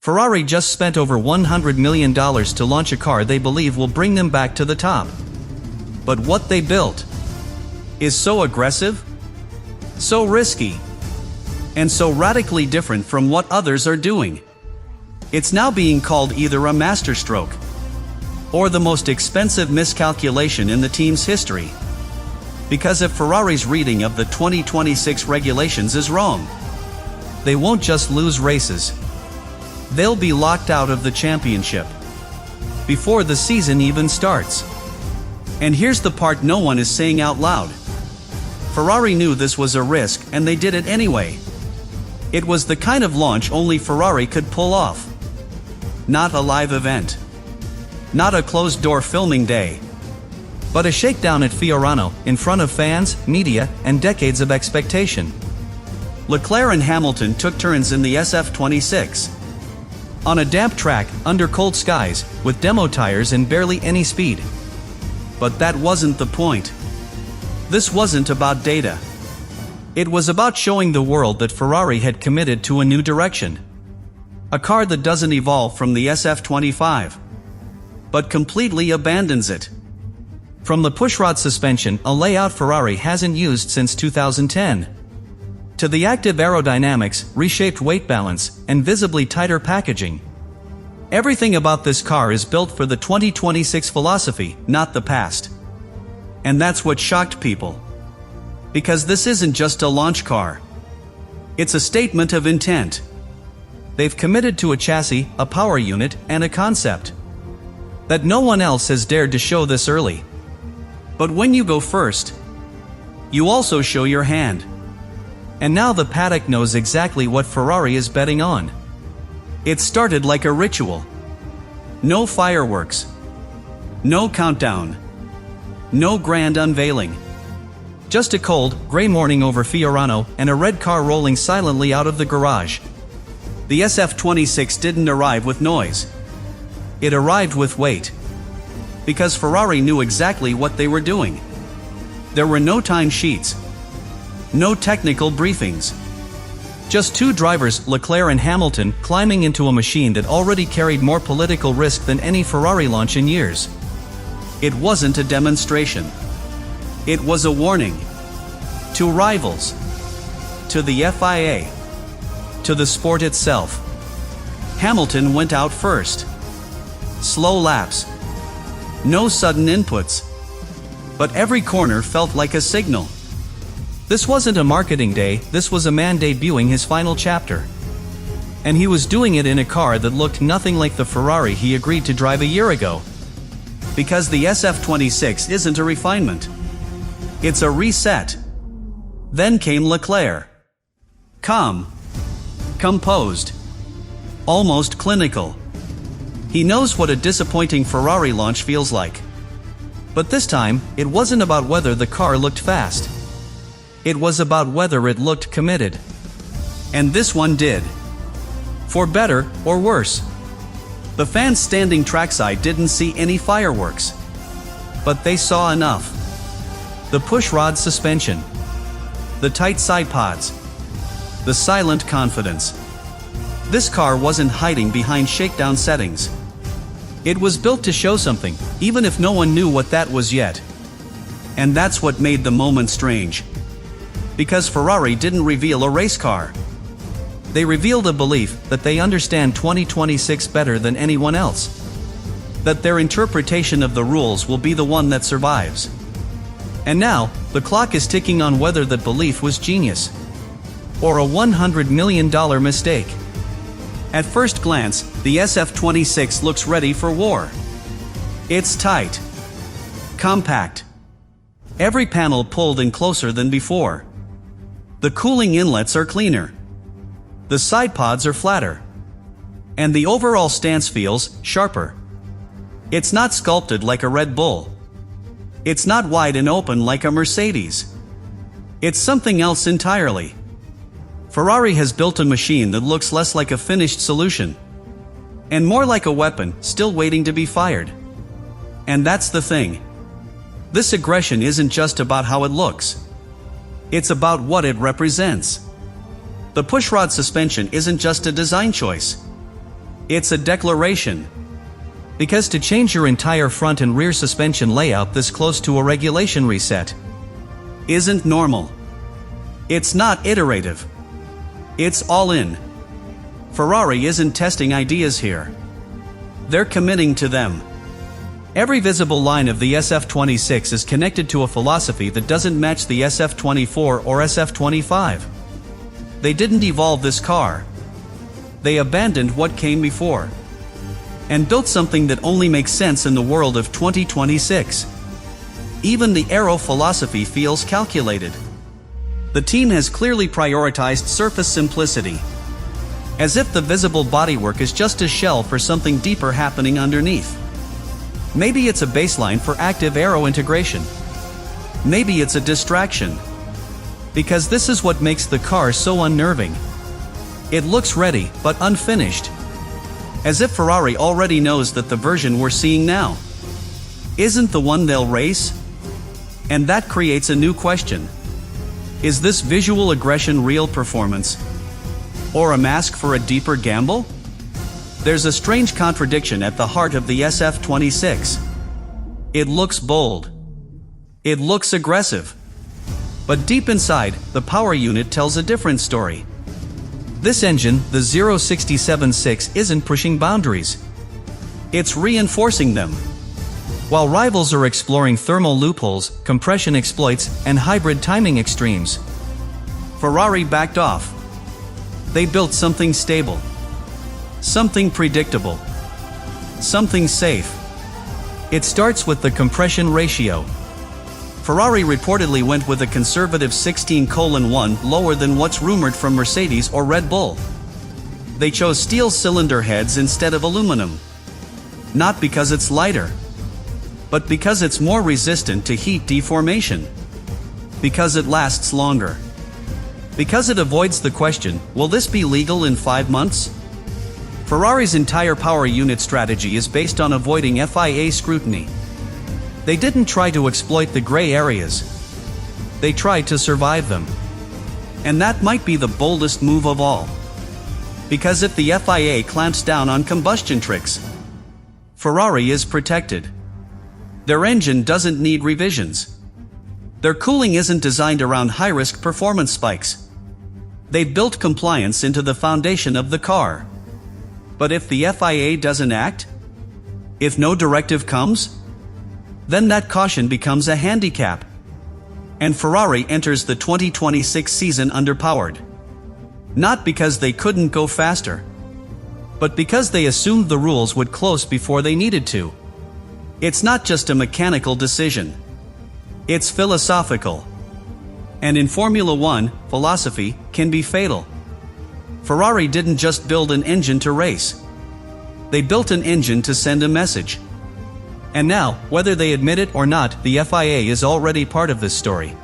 Ferrari just spent over $100 million to launch a car they believe will bring them back to the top. But what they built is so aggressive, so risky, and so radically different from what others are doing. It's now being called either a masterstroke or the most expensive miscalculation in the team's history. Because if Ferrari's reading of the 2026 regulations is wrong, they won't just lose races. They'll be locked out of the championship before the season even starts. And here's the part no one is saying out loud. Ferrari knew this was a risk and they did it anyway. It was the kind of launch only Ferrari could pull off. Not a live event. Not a closed-door filming day. But a shakedown at Fiorano, in front of fans, media, and decades of expectation. Leclerc and Hamilton took turns in the SF-26. On a damp track, under cold skies, with demo tires and barely any speed. But that wasn't the point. This wasn't about data. It was about showing the world that Ferrari had committed to a new direction. A car that doesn't evolve from the SF-25, but completely abandons it. From the pushrod suspension, a layout Ferrari hasn't used since 2010, to the active aerodynamics, reshaped weight balance, and visibly tighter packaging. Everything about this car is built for the 2026 philosophy, not the past. And that's what shocked people. Because this isn't just a launch car. It's a statement of intent. They've committed to a chassis, a power unit, and a concept that no one else has dared to show this early. But when you go first, you also show your hand. And now the paddock knows exactly what Ferrari is betting on. It started like a ritual. No fireworks. No countdown. No grand unveiling. Just a cold, gray morning over Fiorano and a red car rolling silently out of the garage. The SF-26 didn't arrive with noise. It arrived with weight. Because Ferrari knew exactly what they were doing. There were no time sheets. No technical briefings. Just two drivers, Leclerc and Hamilton, climbing into a machine that already carried more political risk than any Ferrari launch in years. It wasn't a demonstration. It was a warning. To rivals. To the FIA. To the sport itself. Hamilton went out first. Slow laps. No sudden inputs. But every corner felt like a signal. This wasn't a marketing day, this was a man debuting his final chapter. And he was doing it in a car that looked nothing like the Ferrari he agreed to drive a year ago. Because the SF-26 isn't a refinement. It's a reset. Then came Leclerc. Calm. Composed. Almost clinical. He knows what a disappointing Ferrari launch feels like. But this time, it wasn't about whether the car looked fast. It was about whether it looked committed. And this one did. For better or worse. The fans standing trackside didn't see any fireworks. But they saw enough. The pushrod suspension. The tight side pods. The silent confidence. This car wasn't hiding behind shakedown settings. It was built to show something, even if no one knew what that was yet. And that's what made the moment strange. Because Ferrari didn't reveal a race car. They revealed a belief that they understand 2026 better than anyone else. That their interpretation of the rules will be the one that survives. And now, the clock is ticking on whether that belief was genius. Or a $100 million mistake. At first glance, the SF-26 looks ready for war. It's tight. Compact. Every panel pulled in closer than before. The cooling inlets are cleaner. The side pods are flatter. And the overall stance feels sharper. It's not sculpted like a Red Bull. It's not wide and open like a Mercedes. It's something else entirely. Ferrari has built a machine that looks less like a finished solution, and more like a weapon still waiting to be fired. And that's the thing. This aggression isn't just about how it looks. It's about what it represents. The pushrod suspension isn't just a design choice. It's a declaration. Because to change your entire front and rear suspension layout this close to a regulation reset isn't normal. It's not iterative. It's all in. Ferrari isn't testing ideas here. They're committing to them. Every visible line of the SF-26 is connected to a philosophy that doesn't match the SF-24 or SF-25. They didn't evolve this car. They abandoned what came before and built something that only makes sense in the world of 2026. Even the aero philosophy feels calculated. The team has clearly prioritized surface simplicity, as if the visible bodywork is just a shell for something deeper happening underneath. Maybe it's a baseline for active aero integration. Maybe it's a distraction. Because this is what makes the car so unnerving. It looks ready, but unfinished. As if Ferrari already knows that the version we're seeing now isn't the one they'll race. And that creates a new question. Is this visual aggression real performance? Or a mask for a deeper gamble? There's a strange contradiction at the heart of the SF-26. It looks bold. It looks aggressive. But deep inside, the power unit tells a different story. This engine, the 0676, isn't pushing boundaries. It's reinforcing them. While rivals are exploring thermal loopholes, compression exploits, and hybrid timing extremes, Ferrari backed off. They built something stable. Something predictable. Something safe. It starts with the compression ratio. Ferrari reportedly went with a conservative 16:1, lower than what's rumored from Mercedes or Red Bull. They chose steel cylinder heads instead of aluminum. Not because it's lighter, but because it's more resistant to heat deformation. Because it lasts longer. Because it avoids the question, will this be legal in 5 months? Ferrari's entire power unit strategy is based on avoiding FIA scrutiny. They didn't try to exploit the gray areas. They tried to survive them. And that might be the boldest move of all. Because if the FIA clamps down on combustion tricks, Ferrari is protected. Their engine doesn't need revisions. Their cooling isn't designed around high-risk performance spikes. They've built compliance into the foundation of the car. But if the FIA doesn't act, if no directive comes, then that caution becomes a handicap. And Ferrari enters the 2026 season underpowered. Not because they couldn't go faster, but because they assumed the rules would close before they needed to. It's not just a mechanical decision. It's philosophical. And in Formula One, philosophy can be fatal. Ferrari didn't just build an engine to race. They built an engine to send a message. And now, whether they admit it or not, the FIA is already part of this story.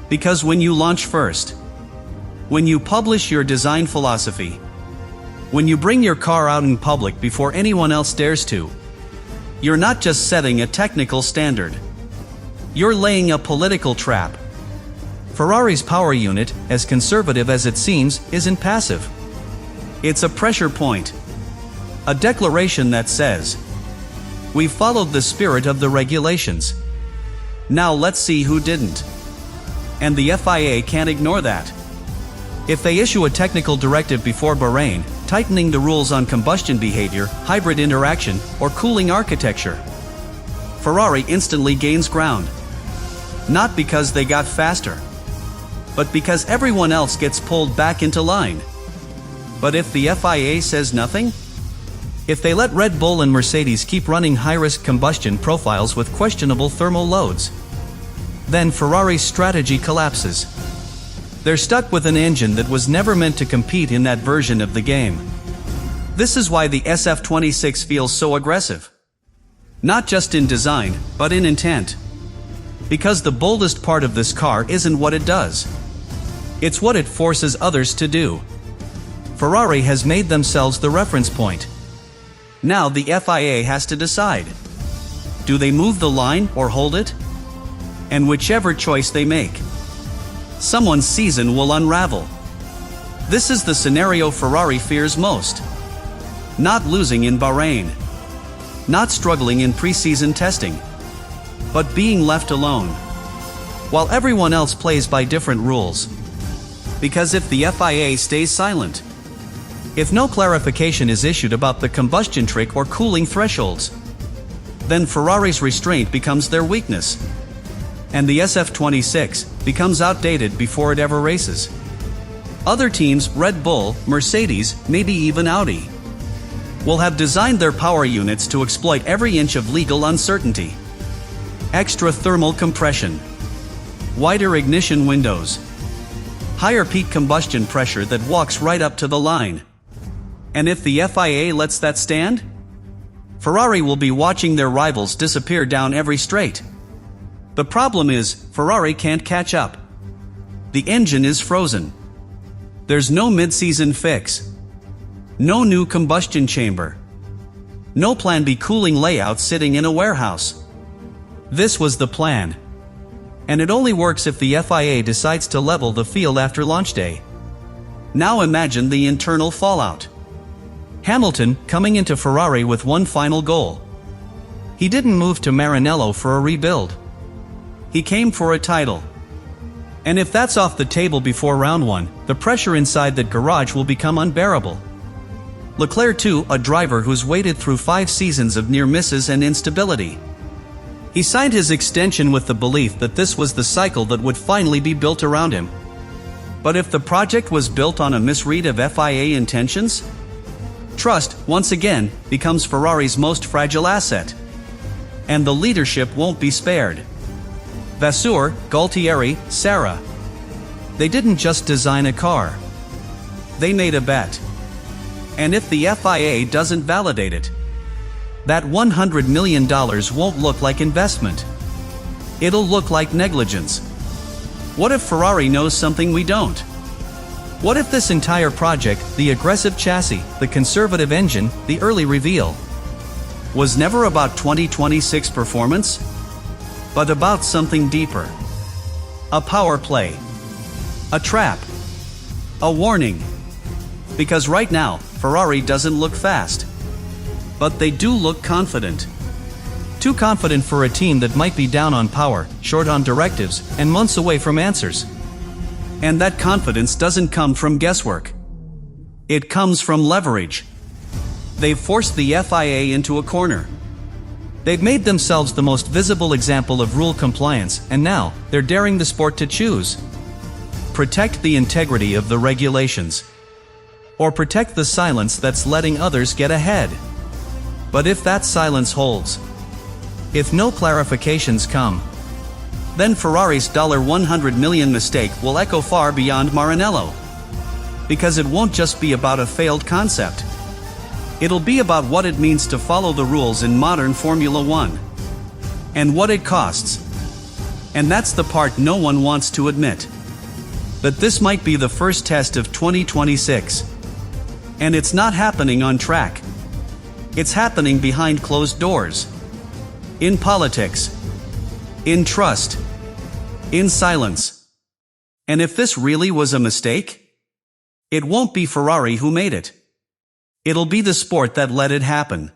Because when you launch first, when you publish your design philosophy, when you bring your car out in public before anyone else dares to, you're not just setting a technical standard. You're laying a political trap. Ferrari's power unit, as conservative as it seems, isn't passive. It's a pressure point. A declaration that says, "We've followed the spirit of the regulations. Now let's see who didn't." And the FIA can't ignore that. If they issue a technical directive before Bahrain, tightening the rules on combustion behavior, hybrid interaction, or cooling architecture, Ferrari instantly gains ground. Not because they got faster, but because everyone else gets pulled back into line. But if the FIA says nothing? If they let Red Bull and Mercedes keep running high-risk combustion profiles with questionable thermal loads, then Ferrari's strategy collapses. They're stuck with an engine that was never meant to compete in that version of the game. This is why the SF-26 feels so aggressive. Not just in design, but in intent. Because the boldest part of this car isn't what it does. It's what it forces others to do. Ferrari has made themselves the reference point. Now the FIA has to decide. Do they move the line or hold it? And whichever choice they make, someone's season will unravel. This is the scenario Ferrari fears most. Not losing in Bahrain. Not struggling in pre-season testing. But being left alone. While everyone else plays by different rules. Because if the FIA stays silent, if no clarification is issued about the combustion trick or cooling thresholds, then Ferrari's restraint becomes their weakness. And the SF-26 becomes outdated before it ever races. Other teams, Red Bull, Mercedes, maybe even Audi, will have designed their power units to exploit every inch of legal uncertainty. Extra thermal compression, wider ignition windows, higher peak combustion pressure that walks right up to the line. And if the FIA lets that stand, Ferrari will be watching their rivals disappear down every straight. The problem is, Ferrari can't catch up. The engine is frozen. There's no mid-season fix. No new combustion chamber. No Plan B cooling layout sitting in a warehouse. This was the plan. And it only works if the FIA decides to level the field after launch day. Now imagine the internal fallout. Hamilton coming into Ferrari with one final goal. He didn't move to Maranello for a rebuild. He came for a title. And if that's off the table before round one, the pressure inside that garage will become unbearable. Leclerc too, a driver who's waded through 5 seasons of near misses and instability. He signed his extension with the belief that this was the cycle that would finally be built around him. But if the project was built on a misread of FIA intentions, trust, once again, becomes Ferrari's most fragile asset. And the leadership won't be spared. Vasseur, Gualtieri, Serra. They didn't just design a car. They made a bet. And if the FIA doesn't validate it, that $100 million won't look like investment. It'll look like negligence. What if Ferrari knows something we don't? What if this entire project, the aggressive chassis, the conservative engine, the early reveal, was never about 2026 performance, but about something deeper? A power play. A trap. A warning. Because right now, Ferrari doesn't look fast. But they do look confident. Too confident for a team that might be down on power, short on directives, and months away from answers. And that confidence doesn't come from guesswork. It comes from leverage. They've forced the FIA into a corner. They've made themselves the most visible example of rule compliance, and now, they're daring the sport to choose. Protect the integrity of the regulations. Or protect the silence that's letting others get ahead. But if that silence holds, if no clarifications come, then Ferrari's $100 million mistake will echo far beyond Maranello. Because it won't just be about a failed concept. It'll be about what it means to follow the rules in modern Formula One. And what it costs. And that's the part no one wants to admit. That this might be the first test of 2026. And it's not happening on track. It's happening behind closed doors. In politics. In trust. In silence. And if this really was a mistake, it won't be Ferrari who made it. It'll be the sport that let it happen.